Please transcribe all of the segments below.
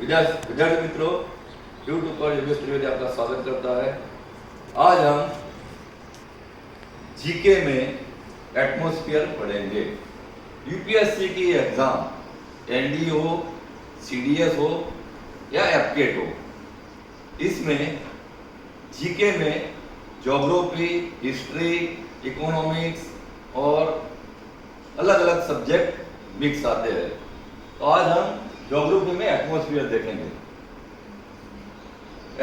विद्यार्थी मित्रों, यूट्यूब पर योगेश त्रिवेदी आपका स्वागत करता है। आज हम जीके में एटमॉस्फेयर पढ़ेंगे। यूपीएससी की एग्जाम एनडी हो, सीडीएस हो या एफकेट हो, इसमें जीके में ज्योग्राफी, हिस्ट्री, इकोनॉमिक्स और अलग अलग सब्जेक्ट मिक्स आते हैं। तो आज हम ज्योग्राफी में एटमॉस्फेयर देखेंगे।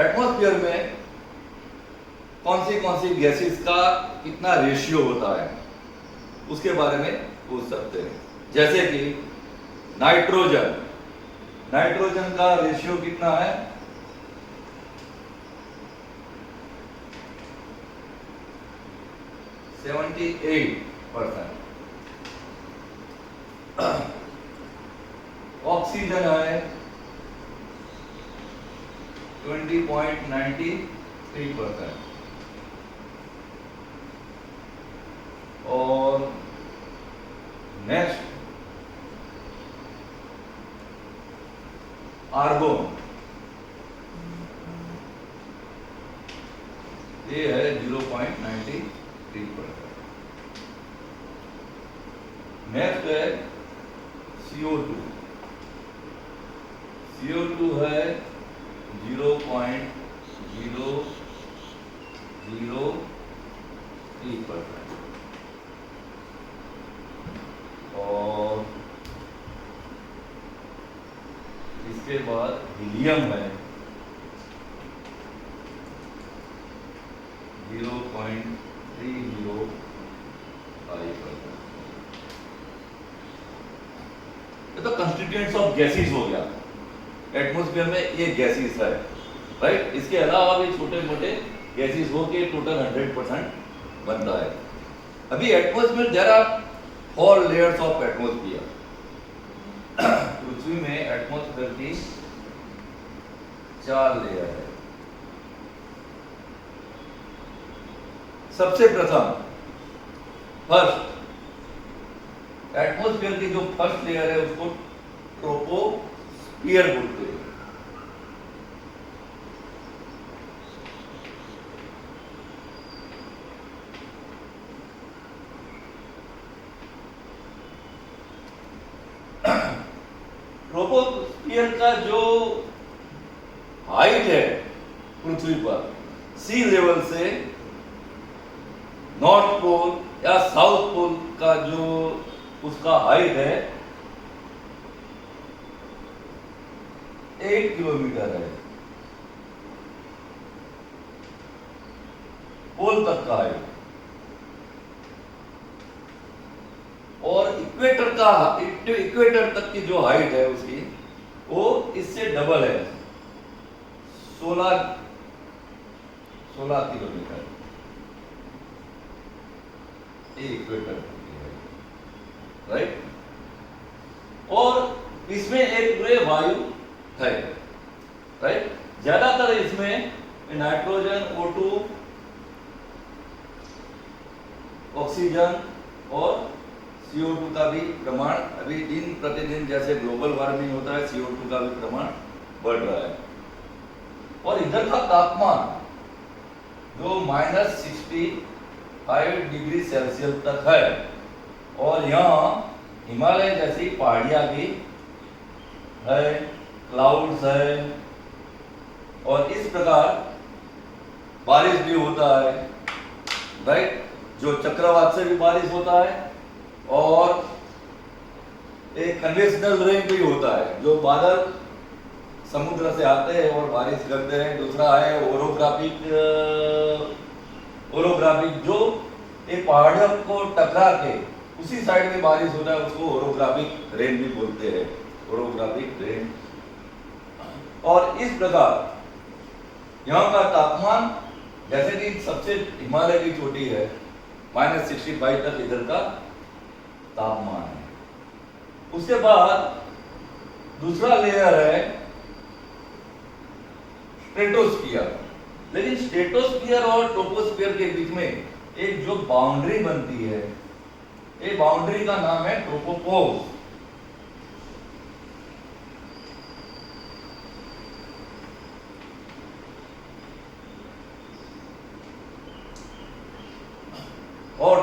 एटमॉस्फेयर में कौन सी गैसेस का कितना रेशियो होता है उसके बारे में पूछ सकते हैं। जैसे कि नाइट्रोजन का रेशियो कितना है? 78%। ऑक्सीजन है 20.93%। और नेक्स्ट आर्गोन, ये है 0.93%। नेक्स्ट है CO2 है 0.003%। और इसके बाद हीलियम है 0.305%। ये तो कंस्टिट्यूएंट्स ऑफ गैसेस हो गया। एटमॉस्फेयर में ये गैसेस है, राइट। इसके अलावा भी छोटे मोटे गैसेस हो के टोटल 100% बनता है। अभी atmosphere, there are 4 layers of atmosphere. पृथ्वी में एटमॉस्फेयर की 4 लेयर है। सबसे प्रथम फर्स्ट एटमॉस्फेयर की जो फर्स्ट लेयर है उसको ट्रोपोस्फियर बोलते हैं। ट्रोपोस्फियर का जो हाइट है पृथ्वी पर सी लेवल से नॉर्थ पोल या साउथ पोल का जो उसका हाइट है 8 किलोमीटर है। पोल तक का हाइट। और इक्वेटर तक की जो हाइट है उसकी वो इससे डबल है, 16 किलोमीटर। Equator right. और इसमें एक पूरे वायु है, राइट। ज्यादातर इसमें नाइट्रोजन, O2, ऑक्सीजन और CO2 का भी प्रमाण अभी दिन प्रतिदिन जैसे ग्लोबल वार्मिंग होता है, CO2 का भी प्रमाण बढ़ रहा है। और इधर का तापमान जो -65 डिग्री सेल्सियस तक है। और यहाँ हिमालय जैसी पहाड़ियाँ भी है, क्लाउड्स है, और इस प्रकार बारिश भी होता है, राइट। जो चक्रवात से भी बारिश होता है और एक कन्वेंशनल रेन भी होता है, जो बादल समुद्र से आते हैं और बारिश करते हैं। दूसरा है ओरोग्राफिक, जो एक पहाड़ियों को टकरा के उसी साइड में बारिश होता है, उसको ओरोग्राफिक रेन भी बोलते हैं, ओरोग्राफिक रेन। और इस प्रकार यहाँ का तापमान, जैसे कि सबसे हिमालय की चोटी है, -65 तक इधर का तापमान है। उसके बाद दूसरा लेयर है स्ट्रेटोस्फियर। लेकिन स्ट्रेटोस्फियर और ट्रोपोस्फियर के बीच में एक जो बाउंड्री बनती है, ये बाउंड्री का नाम है ट्रोपोपोज।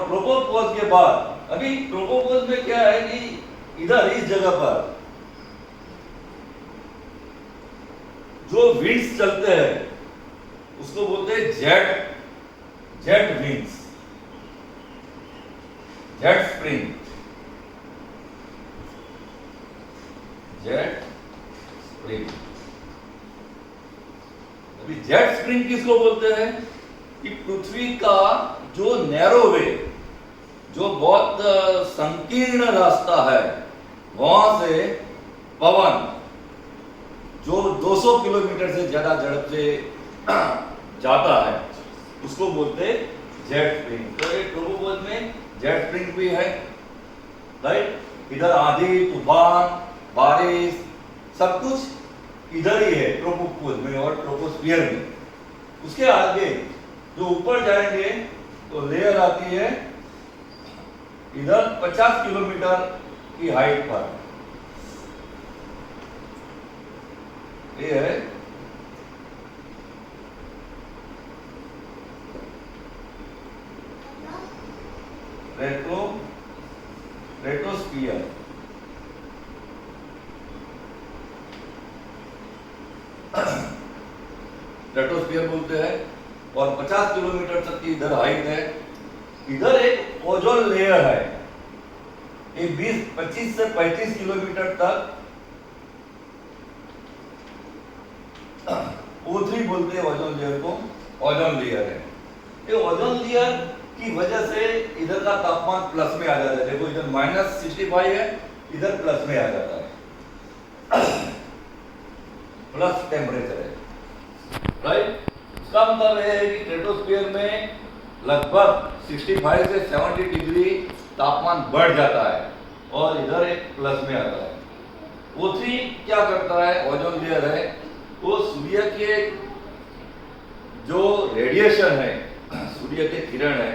ट्रोपोपॉज के बाद अभी ट्रोपोपॉज में क्या है कि इधर इस जगह पर जो विंड्स चलते हैं उसको बोलते हैं jet winds, jet spring, jet spring. अभी जेट स्प्रिंग किसको बोलते हैं कि पृथ्वी का जो नैरो वे, जो बहुत संकीर्ण रास्ता है, वहां से पवन जो 200 किलोमीटर से ज्यादा झड़प से जाता है उसको बोलते हैं जेट स्प्रिंग। तो ये ट्रोपोपॉज में जेट स्प्रिंग भी है, राइट। इधर आंधी, तूफान, बारिश सब कुछ इधर ही है ट्रोपोपॉज में और ट्रोपोस्फियर में। उसके आगे जो ऊपर जाएंगे तो लेयर आती है इधर 50 किलोमीटर की हाइट पर। ये है रेट्रोस्फियर। रेट्रोस्फियर बोलते हैं और 50 किलोमीटर तक की इधर हाइट है। इधर एक ओजोन लेयर है, ये 25 से 35 किलोमीटर तक O3 बोलते हैं ओजोन लेयर को, ओजोन लेयर है। ये ओजोन लेयर की वजह से इधर का तापमान प्लस में आ जाता है। देखो इधर -65 है, इधर प्लस में आ जाता है, प्लस टेम्परेचर है, राइट। इसका मतलब है कि स्ट्रेटोस्फीयर में लगभग 65 से 70 डिग्री तापमान बढ़ जाता है और इधर एक प्लस में आता है। O3 क्या करता है, ओजोन लेयर है, वो सूर्य के जो रेडिएशन है, सूर्य के किरण है,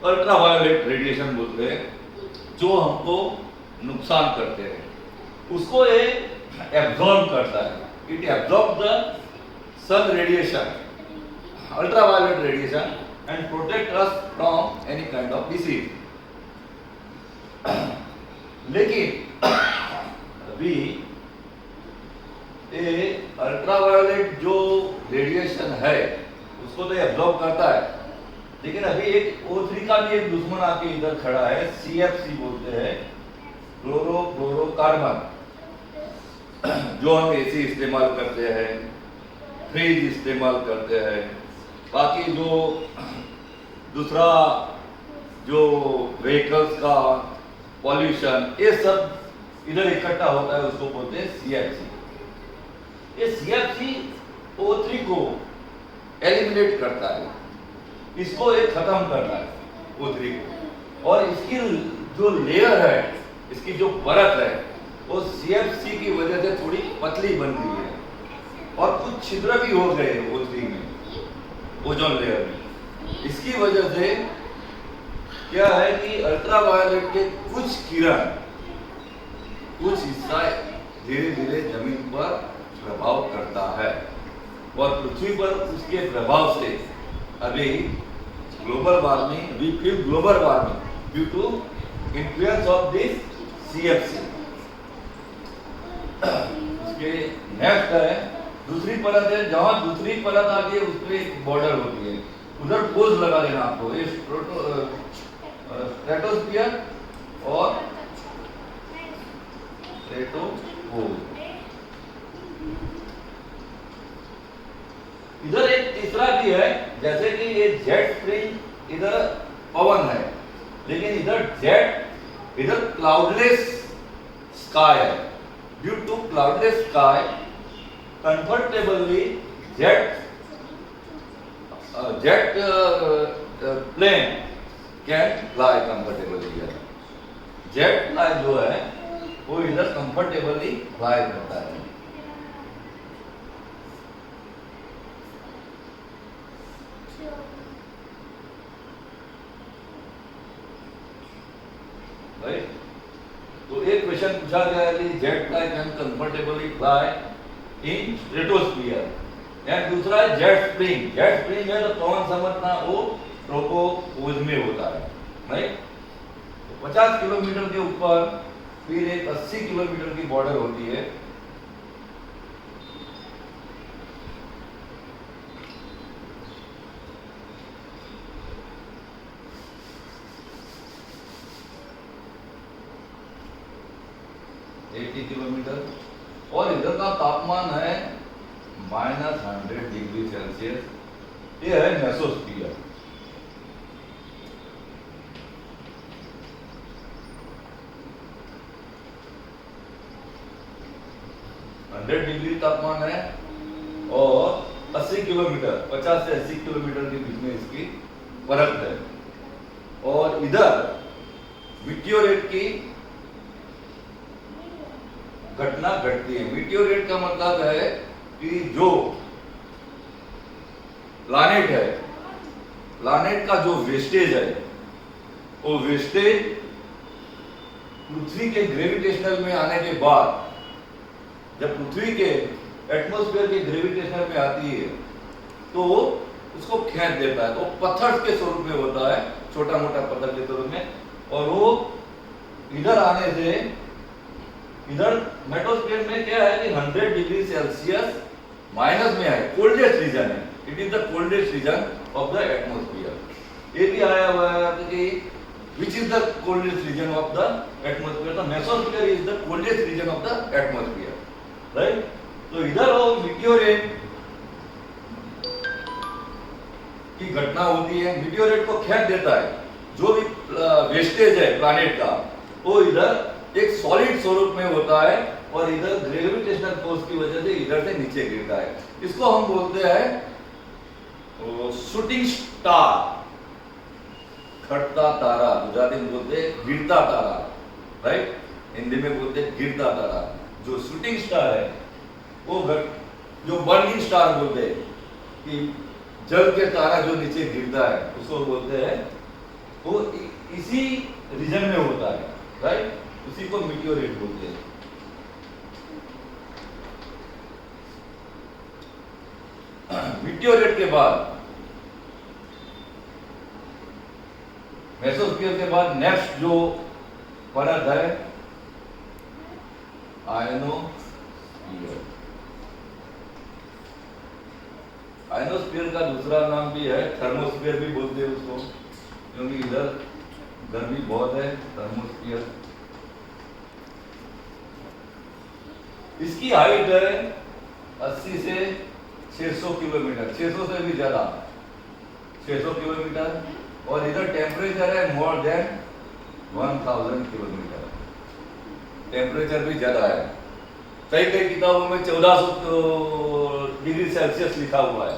अल्ट्रावायोलेट रेडिएशन बोलते हैं, जो हमको नुकसान करते हैं, उसको ये एब्जॉर्ब करता है। It absorb the sun radiation, ultraviolet radiation and protect us from any kind of disease. लेकिन अभी ये अल्ट्रावायोलेट जो रेडिएशन है उसको तो एब्जॉर्ब करता है, लेकिन अभी एक O3 का भी एक दुश्मन आके इधर खड़ा है, CFC बोलते हैं, क्लोरोफ्लोरोकार्बन, जो हम एसी इस्तेमाल करते हैं, फ्रिज इस्तेमाल करते हैं, बाकी जो दूसरा जो व्हीकल्स का पॉल्यूशन, ये सब इधर इकट्ठा होता है, उसको बोलते हैं CFC। ये CFC O3 को एलिमिनेट करता है, इसको एक खत्म करना है O3 को, और इसकी जो लेयर है, इसकी जो परत है, वो CFC की वजह से थोड़ी पतली बन गई है और कुछ छिद्र भी हो गए O3 में, ओजोन लेयर में। इसकी वजह से क्या है कि अल्ट्रावायोलेट के कुछ किरण, कुछ हिस्सा धीरे धीरे जमीन पर प्रभाव करता है और पृथ्वी पर उसके प्रभाव से अभी global warming, we feel global warming due to influence of this CFC। उसके नेक्स्ट है दूसरी परत है, जहां दूसरी परत आती है उस पर एक बॉर्डर होती है, उधर पोज लगा देना आपको, ये स्ट्रेटोस्फियर और स्ट्रेटोपोज। इधर एक तीसरा भी है, जैसे कि ये जेट स्प्रिंग इधर पवन है, लेकिन इधर क्लाउडलेस स्काई है। Due to cloudless sky comfortably jet plane can fly comfortably. Jet plane जो है वो इधर कंफर्टेबली फ्लाई करता है। राइट, तो एक क्वेश्चन पूछा गया कि jet plane can comfortably fly in stratosphere, and दूसरा है जेट स्प्रिंग। जेट स्प्रिंग है तो कौन समझना, वो ट्रोपोपोज में होता है। राइट। 50 किलोमीटर के ऊपर फिर एक 80 किलोमीटर की बॉर्डर होती है। किलोमीटर और इधर का तापमान है -100 डिग्री सेल्सियस। ये है मेसोस्फीयर। डिग्री तापमान है और 80 किलोमीटर 50 से 80 किलोमीटर के बीच में इसकी फर्क है। और इधर मीटियोरेट की घटना घटती है। मीटियोरेट का मतलब है कि जो प्लैनेट है, प्लैनेट का जो वेस्टेज है, वो वेस्टेज पृथ्वी के ग्रेविटेशनल में आने के बाद, जब पृथ्वी के एटमॉस्फेयर के ग्रेविटेशनल में आती है तो वो उसको खींच देता है। तो पत्थर के स्वरूप में होता है, छोटा मोटा पत्थर के स्वरूप में। और वो इधर आने से, इधर मेटोस्फीयर में क्या है कि 100 डिग्री सेल्सियस माइनस में है, कोल्डेस्ट रीजन है। It is the coldest region of the atmosphere. ये भी आया हुआ है कि which is the coldest region of the atmosphere? The mesosphere is the coldest region of the atmosphere, right? तो इधर वो मीटियोरेट की घटना होती है। मीटियोरेट को खींच देता है, जो भी वेस्टेज है प्लैनेट का, वो इधर एक सॉलिड स्वरूप में होता है और इधर ग्रेविटेशनल फोर्स की वजह से इधर से नीचे गिरता है। इसको हम बोलते हैं शूटिंग स्टार, खड़ता तारा। गुजराती में बोलते हैं गिरता तारा, राइट। हिंदी में बोलते हैं गिरता तारा। जो शूटिंग स्टार है वो जो बर्निंग स्टार बोलते हैं कि जल के तारा जो नीचे गिरता है, उसको बोलते हैं, वो इसी रीजन में होता है, राइट। उसी को मीटियोरेट बोलते हैं। मीटियोरेट के बाद, मेसोस्फीयर के बाद नेक्स्ट जो परत है आयनोस्फीयर। आयनोस्फीयर का दूसरा नाम भी है, थर्मोस्फीयर भी बोलते हैं उसको, क्योंकि इधर गर्मी बहुत है। थर्मोस्फीयर, इसकी हाइट है 80 से 600 किलोमीटर, 600 से भी ज्यादा, 600 किलोमीटर। और इधर टेम्परेचर है मोर देन 1000 किलोमीटर, टेम्परेचर भी ज्यादा है। कई कई किताबों में 1400 डिग्री सेल्सियस लिखा हुआ है,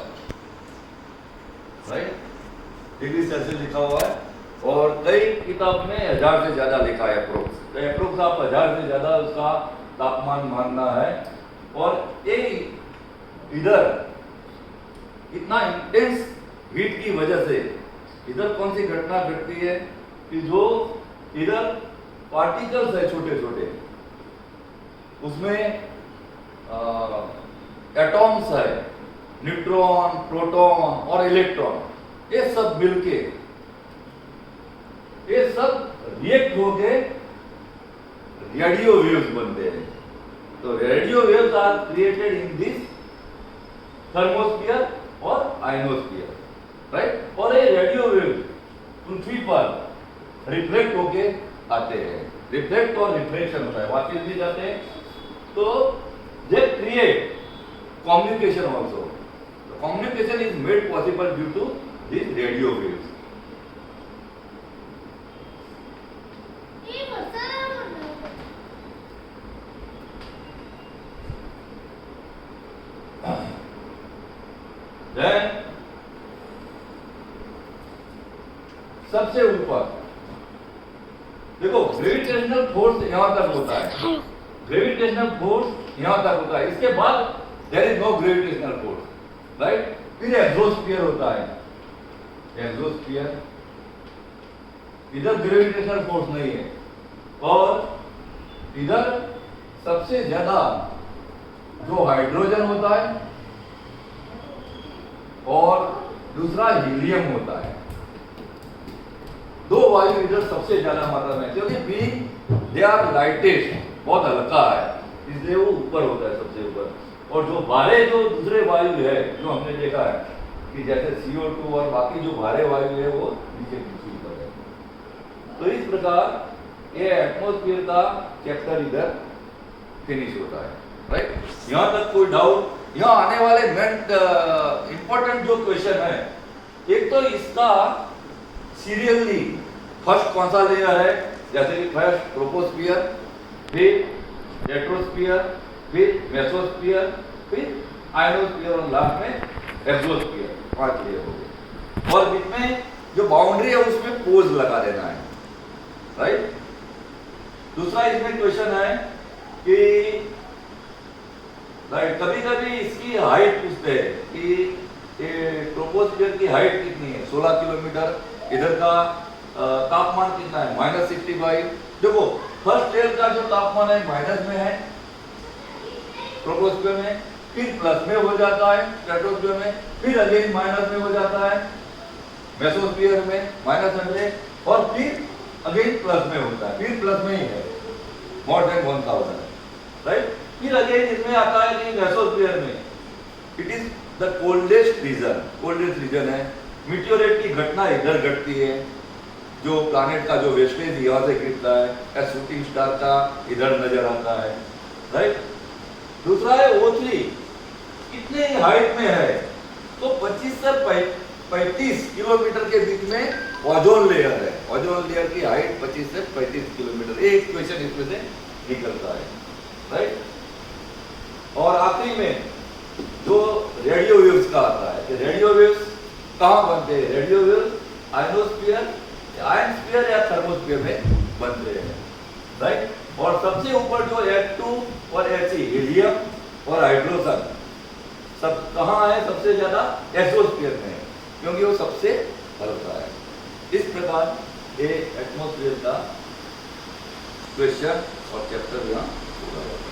राइट, डिग्री सेल्सियस लिखा हुआ है। और कई किताब में 1000 से ज्यादा लिखा है अप्रोक्स। तो अप्रोक्स आप 1000 से ज्यादा उसका तापमान मानना है। और ये इधर इतना इंटेंस हीट की वजह से इधर कौन सी घटना घटती है कि जो इधर पार्टिकल्स है छोटे छोटे, उसमें एटॉम्स है, न्यूट्रॉन, प्रोटॉन और इलेक्ट्रॉन, ये सब मिलके, ये सब रिएक्ट होके रेडियो वेव्स बनते हैं। तो radio waves are created in this thermosphere और आयनोस्फीयर, राइट। और ये रेडियो वेव्स पृथ्वी पर रिफ्लेक्ट होके आते हैं। रिफ्लेक्ट और रिफ्लेक्शन होता है, वापस भी जाते हैं। तो they create communication also. Communication is made possible due to this radio waves. Then सबसे ऊपर देखो, ग्रेविटेशनल फोर्स यहां तक होता है, ग्रेविटेशनल फोर्स यहां तक होता है। इसके बाद there is no gravitational force, right. फिर एक्सोस्फीयर होता है, एक्सोस्फीयर, इधर ग्रेविटेशनल फोर्स नहीं है। और इधर सबसे ज्यादा जो हाइड्रोजन होता है और दूसरा हीलियम होता है। दो दो वायु इधर सबसे ज्यादा मात्रा में, क्योंकि बीइंग दे आर लाइटेस्ट, बहुत हल्का है, इसलिए वो ऊपर होता है सबसे ऊपर। और जो भारे जो दूसरे वायु है, जो हमने देखा है कि जैसे CO2 और बाकी जो भारे वायु है वो नीचे ऊपर है। तो इस प्रकार ये एटमॉस्फेयर का चैप्टर इधर फिनिश होता है, राइट। यहाँ तक कोई डाउट? यहाँ आने वाले मेन इंपॉर्टेंट जो क्वेश्चन है, एक तो इसका सीरियली फर्स्ट कौन सा लेयर है, जैसे कि फर्स्ट ट्रोपोस्फियर, फिर एट्रोस्फियर, फिर मेसोस्फियर, फिर आयनोस्फियर और लास्ट में एक्सोस्फियर, 5 लेयर हो गए। और बीच में जो बाउंड्री है उसमें पोज लगा देना है, राइट। दूसरा इसमें क्वेश्चन है कि कभी कभी इसकी हाइट पूछते हैं कि ट्रोपोस्फियर की हाइट कितनी है, 16 किलोमीटर, इधर का तापमान कितना है, -65। देखो फर्स्ट लेयर का जो तापमान है माइनस में है ट्रोपोस्फियर में, फिर प्लस में हो जाता है स्ट्रेटोस्फियर में, फिर अगेन माइनस में हो जाता है मेसोस्फियर में -100, और फिर अगेन प्लस में होता है, फिर प्लस में ही है मोर देन 1000, राइट। फिर अगेन इसमें आता है कि मेसोस्फियर में it is the coldest region है, मीटियोरेट की घटना इधर घटती है, जो प्लैनेट का जो वेस्टेज यहाँ से गिरता है, या शूटिंग स्टार का इधर नजर आता है, राइट। दूसरा है O3, कितने हाइट में है, तो 25 से 35 किलोमीटर के बीच में ओजोन लेयर है, ओजोन लेयर की हाइट 25 से 35 किलोमीटर। एक क्वेश्चन इसमें से निकलता है, राइट। और आखिरी में जो रेडियो वेव्स का आता है, रेडियो वेव्स कहाँ बनते हैं, रेडियो वेव्स आयनोस्फीयर, आयनस्फीयर या थर्मोस्फीयर में बनते हैं, राइट। और सबसे ऊपर जो H2 और He, हीलियम और हाइड्रोजन, सब कहाँ है सबसे ज्यादा, एक्सोस्फीयर में है, क्योंकि वो सबसे हल्का है। इस प्रकार ये एटमॉस्फेयर का क्वेश्चन और चैप्टर यहाँ पूरा होता है।